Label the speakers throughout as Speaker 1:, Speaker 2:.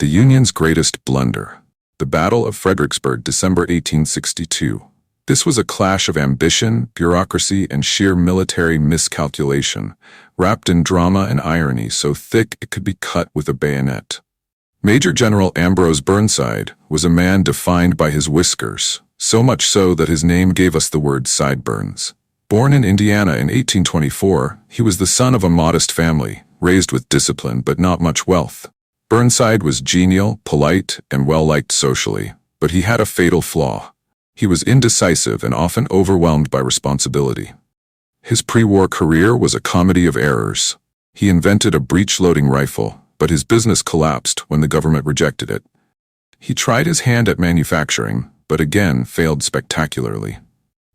Speaker 1: The Union's greatest blunder. The Battle of Fredericksburg, December 1862. This was a clash of ambition, bureaucracy, and sheer military miscalculation, wrapped in drama and irony so thick it could be cut with a bayonet. Major General Ambrose Burnside was a man defined by his whiskers, so much so that his name gave us the word sideburns. Born in Indiana in 1824, he was the son of a modest family, raised with discipline but not much wealth. Burnside was genial, polite, and well-liked socially, but he had a fatal flaw. He was indecisive and often overwhelmed by responsibility. His pre-war career was a comedy of errors. He invented a breech-loading rifle, but his business collapsed when the government rejected it. He tried his hand at manufacturing, but again failed spectacularly.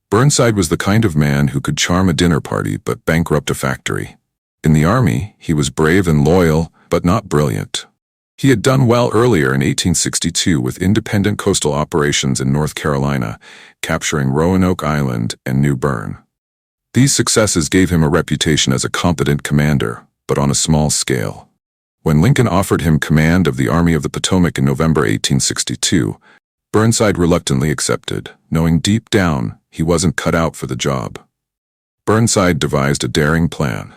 Speaker 1: Burnside was the kind of man who could charm a dinner party but bankrupt a factory. In the army, he was brave and loyal, but not brilliant. He had done well earlier in 1862 with independent coastal operations in North Carolina, capturing Roanoke Island and New Bern. These successes gave him a reputation as a competent commander, but on a small scale. When Lincoln offered him command of the Army of the Potomac in November 1862, Burnside reluctantly accepted, knowing deep down he wasn't cut out for the job. Burnside devised a daring plan.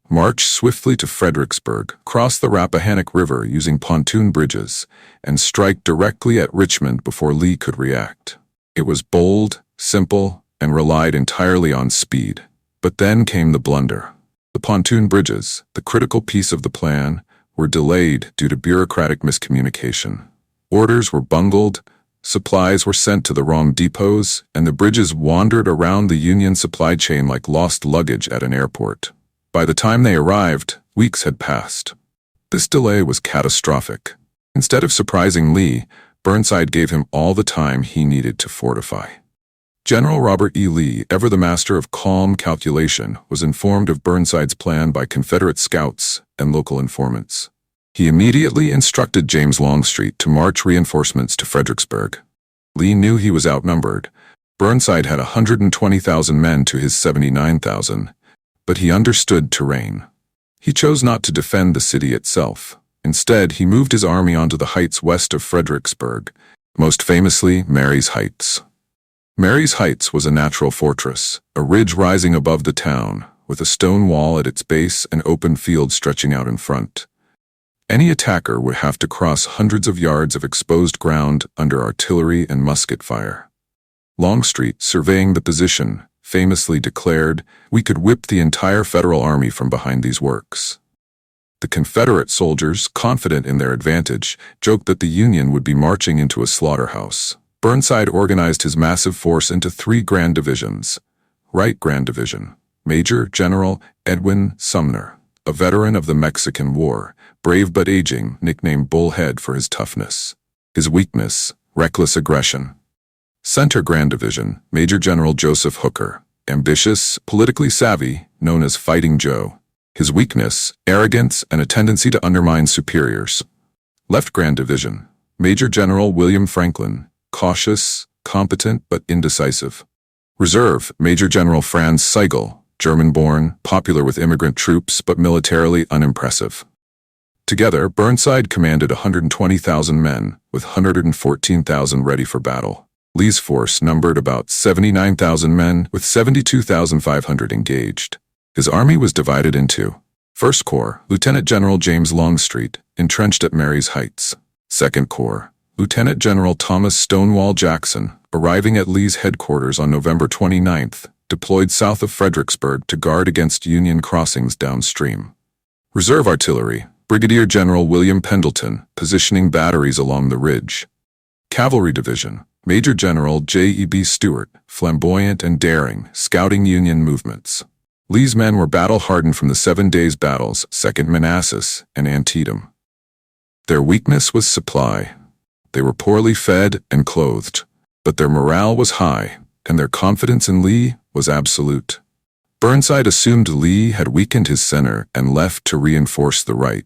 Speaker 1: March swiftly to Fredericksburg, cross the Rappahannock River using pontoon bridges, and strike directly at Richmond before Lee could react. It was bold, simple, and relied entirely on speed. But then came the blunder. The pontoon bridges, the critical piece of the plan, were delayed due to bureaucratic miscommunication. Orders were bungled, supplies were sent to the wrong depots, and the bridges wandered around the Union supply chain like lost luggage at an airport. By the time they arrived, weeks had passed. This delay was catastrophic. Instead of surprising Lee, Burnside gave him all the time he needed to fortify. General Robert E. Lee, ever the master of calm calculation, was informed of Burnside's plan by Confederate scouts and local informants. He immediately instructed James Longstreet to march reinforcements to Fredericksburg. Lee knew he was outnumbered. Burnside had 120,000 men to his 79,000. But he understood terrain. He chose not to defend the city itself. Instead, he moved his army onto the heights west of Fredericksburg, most famously Mary's Heights. Mary's Heights was a natural fortress, a ridge rising above the town, with a stone wall at its base and open field stretching out in front. Any attacker would have to cross hundreds of yards of exposed ground under artillery and musket fire. Longstreet, surveying the position, famously declared, "We could whip the entire Federal Army from behind these works." The Confederate soldiers, confident in their advantage, joked that the Union would be marching into a slaughterhouse. Burnside organized his massive force into 3 grand divisions. Right Grand Division, Major General Edwin Sumner, a veteran of the Mexican War, brave but aging, nicknamed Bullhead for his toughness. His weakness, reckless aggression. Center Grand Division, Major General Joseph Hooker, ambitious, politically savvy, known as Fighting Joe. His weakness, arrogance, and a tendency to undermine superiors. Left Grand Division, Major General William Franklin, cautious, competent, but indecisive. Reserve, Major General Franz Sigel, German-born, popular with immigrant troops, but militarily unimpressive. Together, Burnside commanded 120,000 men, with 114,000 ready for battle. Lee's force numbered about 79,000 men, with 72,500 engaged. His army was divided into First Corps, Lieutenant General James Longstreet, entrenched at Mary's Heights. Second Corps, Lieutenant General Thomas Stonewall Jackson, arriving at Lee's headquarters on November 29th, deployed south of Fredericksburg to guard against Union crossings downstream. Reserve Artillery, Brigadier General William Pendleton, positioning batteries along the ridge. Cavalry Division, Major General J.E.B. Stuart, flamboyant and daring, scouting Union movements. Lee's men were battle-hardened from the 7 days' battles, Second Manassas and Antietam. Their weakness was supply. They were poorly fed and clothed, but their morale was high, and their confidence in Lee was absolute. Burnside assumed Lee had weakened his center and left to reinforce the right.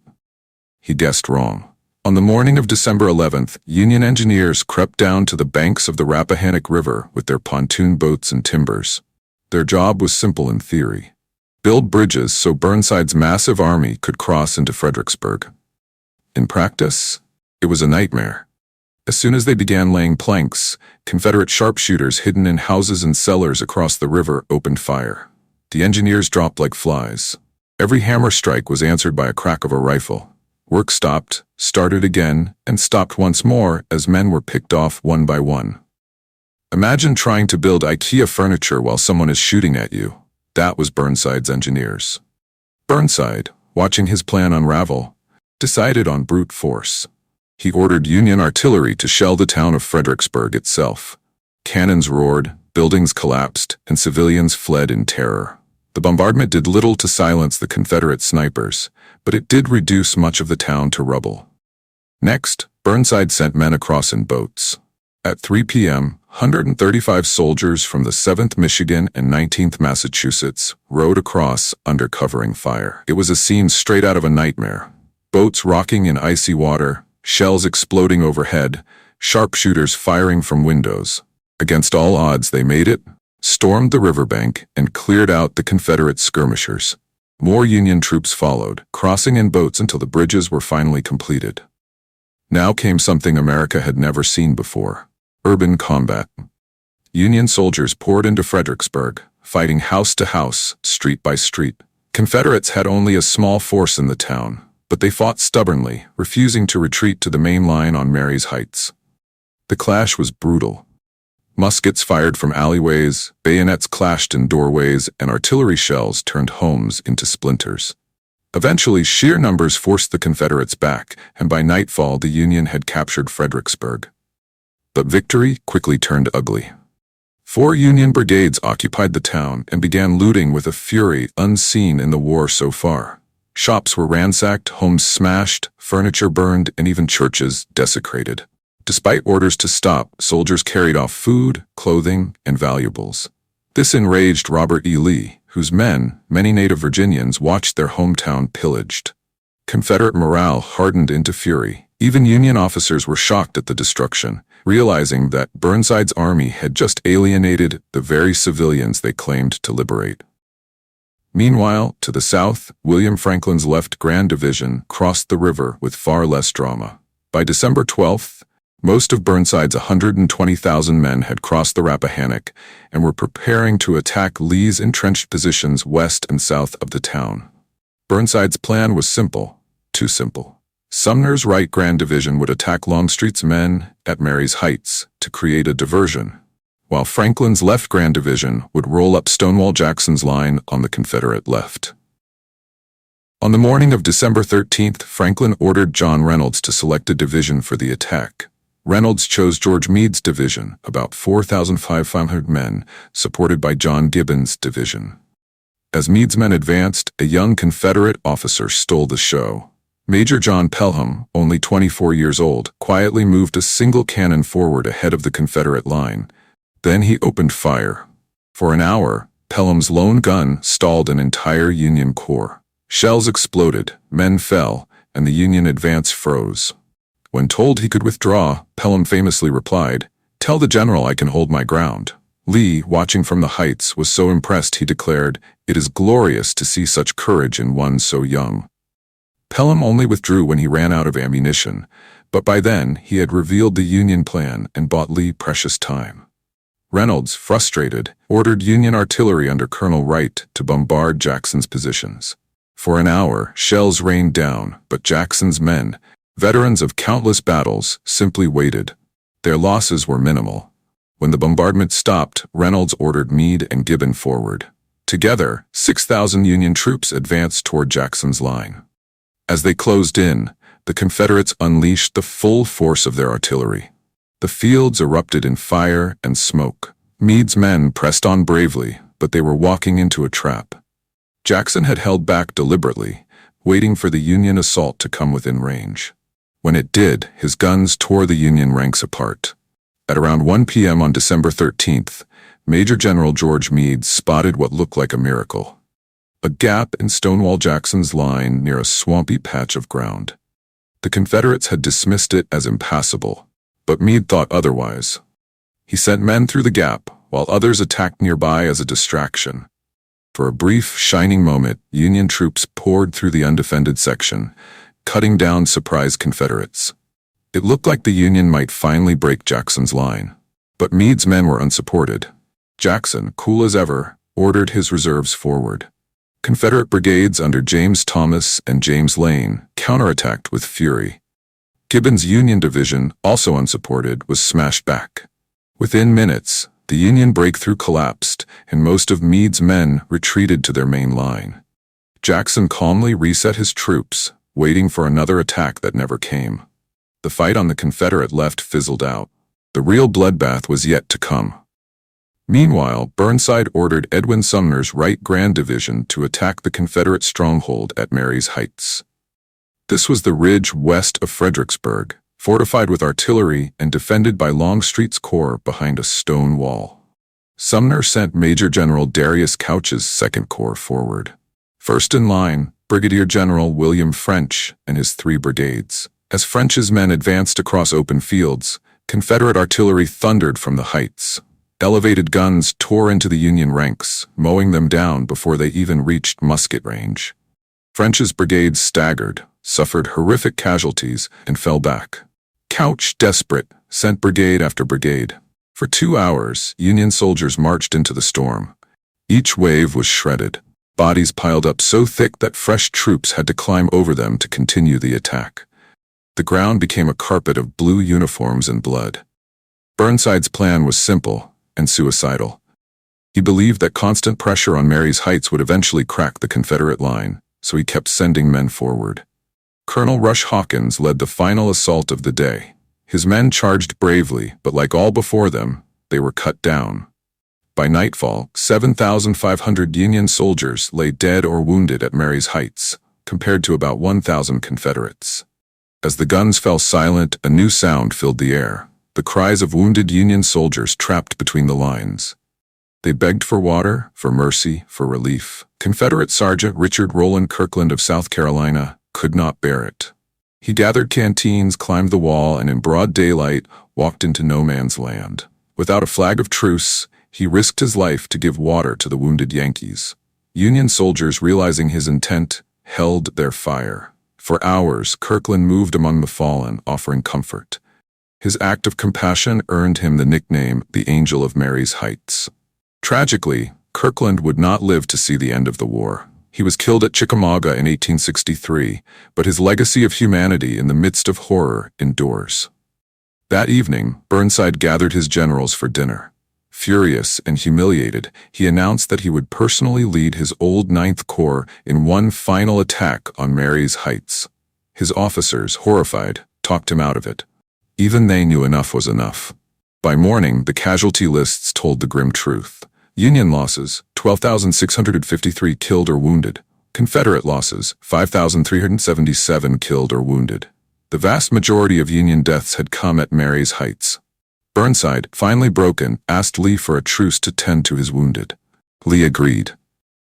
Speaker 1: He guessed wrong. On the morning of December 11th, Union engineers crept down to the banks of the Rappahannock River with their pontoon boats and timbers. Their job was simple in theory: build bridges so Burnside's massive army could cross into Fredericksburg. In practice, It was a nightmare. As soon as they began laying planks, Confederate sharpshooters hidden in houses and cellars across the river opened fire. The engineers dropped like flies. Every hammer strike was answered by a crack of a rifle. Work stopped, started again, and stopped once more as men were picked off one by one. Imagine trying to build IKEA furniture while someone is shooting at you. That was Burnside's engineers. Burnside, watching his plan unravel, decided on brute force. He ordered Union artillery to shell the town of Fredericksburg itself. Cannons roared, buildings collapsed, and civilians fled in terror. The bombardment did little to silence the Confederate snipers, but it did reduce much of the town to rubble. Next, Burnside sent men across in boats. At 3 p.m., 135 soldiers from the 7th Michigan and 19th Massachusetts rowed across under covering fire. It was a scene straight out of a nightmare. Boats rocking in icy water, shells exploding overhead, sharpshooters firing from windows. Against all odds, they made it, stormed the riverbank, and cleared out the Confederate skirmishers. More Union troops followed, crossing in boats until the bridges were finally completed. Now came something America had never seen before: urban combat. Union soldiers poured into Fredericksburg, fighting house to house, street by street. Confederates had only a small force in the town, but they fought stubbornly, refusing to retreat to the main line on Mary's Heights. The clash was brutal. Muskets fired from alleyways, bayonets clashed in doorways, and artillery shells turned homes into splinters. Eventually, sheer numbers forced the Confederates back, and by nightfall the Union had captured Fredericksburg. But victory quickly turned ugly. 4 Union brigades occupied the town and began looting with a fury unseen in the war so far. Shops were ransacked, homes smashed, furniture burned, and even churches desecrated. Despite orders to stop, soldiers carried off food, clothing, and valuables. This enraged Robert E. Lee, whose men, many native Virginians, watched their hometown pillaged. Confederate morale hardened into fury. Even Union officers were shocked at the destruction, realizing that Burnside's army had just alienated the very civilians they claimed to liberate. Meanwhile, to the south, William Franklin's left Grand Division crossed the river with far less drama. By December 12th, most of Burnside's 120,000 men had crossed the Rappahannock and were preparing to attack Lee's entrenched positions west and south of the town. Burnside's plan was simple, too simple. Sumner's right Grand Division would attack Longstreet's men at Mary's Heights to create a diversion, while Franklin's left Grand Division would roll up Stonewall Jackson's line on the Confederate left. On the morning of December 13th, Franklin ordered John Reynolds to select a division for the attack. Reynolds chose George Meade's division, about 4,500 men, supported by John Gibbon's division. As Meade's men advanced, a young Confederate officer stole the show. Major John Pelham, only 24 years old, quietly moved a single cannon forward ahead of the Confederate line. Then he opened fire. For an hour, Pelham's lone gun stalled an entire Union corps. Shells exploded, men fell, and the Union advance froze. When told he could withdraw, Pelham famously replied, "Tell the general I can hold my ground." Lee, watching from the heights, was so impressed he declared, "It is glorious to see such courage in one so young." Pelham only withdrew when he ran out of ammunition, but by then he had revealed the Union plan and bought Lee precious time. Reynolds, frustrated, ordered Union artillery under Colonel Wright to bombard Jackson's positions. For an hour, shells rained down, but Jackson's men, veterans of countless battles, simply waited. Their losses were minimal. When the bombardment stopped, Reynolds ordered Meade and Gibbon forward. Together, 6,000 Union troops advanced toward Jackson's line. As they closed in, the Confederates unleashed the full force of their artillery. The fields erupted in fire and smoke. Meade's men pressed on bravely, but they were walking into a trap. Jackson had held back deliberately, waiting for the Union assault to come within range. When it did, his guns tore the Union ranks apart. At around 1 p.m. on December 13th, Major General George Meade spotted what looked like a miracle: a gap in Stonewall Jackson's line near a swampy patch of ground. The Confederates had dismissed it as impassable, but Meade thought otherwise. He sent men through the gap, while others attacked nearby as a distraction. For a brief, shining moment, Union troops poured through the undefended section, cutting down surprised Confederates. It looked like the Union might finally break Jackson's line. But Meade's men were unsupported. Jackson, cool as ever, ordered his reserves forward. Confederate brigades under James Thomas and James Lane counterattacked with fury. Gibbon's Union division, also unsupported, was smashed back. Within minutes, the Union breakthrough collapsed, and most of Meade's men retreated to their main line. Jackson calmly reset his troops, waiting for another attack that never came. The fight on the Confederate left fizzled out. The real bloodbath was yet to come. Meanwhile, Burnside ordered Edwin Sumner's Right Grand Division to attack the Confederate stronghold at Marye's Heights. This was the ridge west of Fredericksburg, fortified with artillery and defended by Longstreet's corps behind a stone wall. Sumner sent Major General Darius Couch's Second Corps forward. First in line, Brigadier General William French and his 3 brigades. As French's men advanced across open fields, Confederate artillery thundered from the heights. Elevated guns tore into the Union ranks, mowing them down before they even reached musket range. French's brigades staggered, suffered horrific casualties, and fell back. Couch, desperate, sent brigade after brigade. For 2 hours, Union soldiers marched into the storm. Each wave was shredded. Bodies piled up so thick that fresh troops had to climb over them to continue the attack. The ground became a carpet of blue uniforms and blood. Burnside's plan was simple and suicidal. He believed that constant pressure on Marye's Heights would eventually crack the Confederate line, so he kept sending men forward. Colonel Rush Hawkins led the final assault of the day. His men charged bravely, but like all before them, they were cut down. By nightfall, 7,500 Union soldiers lay dead or wounded at Marye's Heights, compared to about 1,000 Confederates. As the guns fell silent, a new sound filled the air. The cries of wounded Union soldiers trapped between the lines. They begged for water, for mercy, for relief. Confederate Sergeant Richard Rowland Kirkland of South Carolina could not bear it. He gathered canteens, climbed the wall, and in broad daylight walked into no man's land. Without a flag of truce, he risked his life to give water to the wounded Yankees. Union soldiers, realizing his intent, held their fire. For hours, Kirkland moved among the fallen, offering comfort. His act of compassion earned him the nickname the Angel of Marye's Heights. Tragically, Kirkland would not live to see the end of the war. He was killed at Chickamauga in 1863, but his legacy of humanity in the midst of horror endures. That evening, Burnside gathered his generals for dinner. Furious and humiliated, he announced that he would personally lead his old Ninth Corps in one final attack on Marye's Heights. His officers, horrified, talked him out of it. Even they knew enough was enough. By morning, the casualty lists told the grim truth. Union losses, 12,653 killed or wounded. Confederate losses, 5,377 killed or wounded. The vast majority of Union deaths had come at Marye's Heights. Burnside, finally broken, asked Lee for a truce to tend to his wounded. Lee agreed.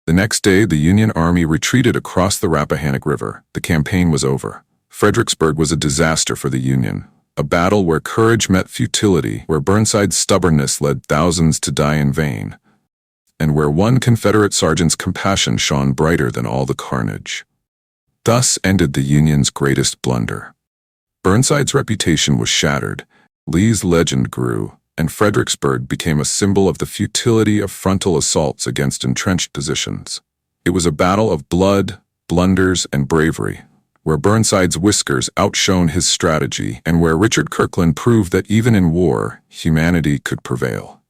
Speaker 1: The next day, the Union Army retreated across the Rappahannock River. The campaign was over. Fredericksburg was a disaster for the Union. A battle where courage met futility, where Burnside's stubbornness led thousands to die in vain, and where one Confederate sergeant's compassion shone brighter than all the carnage. Thus ended the Union's greatest blunder. Burnside's reputation was shattered, Lee's legend grew, and Fredericksburg became a symbol of the futility of frontal assaults against entrenched positions. It was a battle of blood, blunders, and bravery, where Burnside's whiskers outshone his strategy and where Richard Kirkland proved that even in war, humanity could prevail.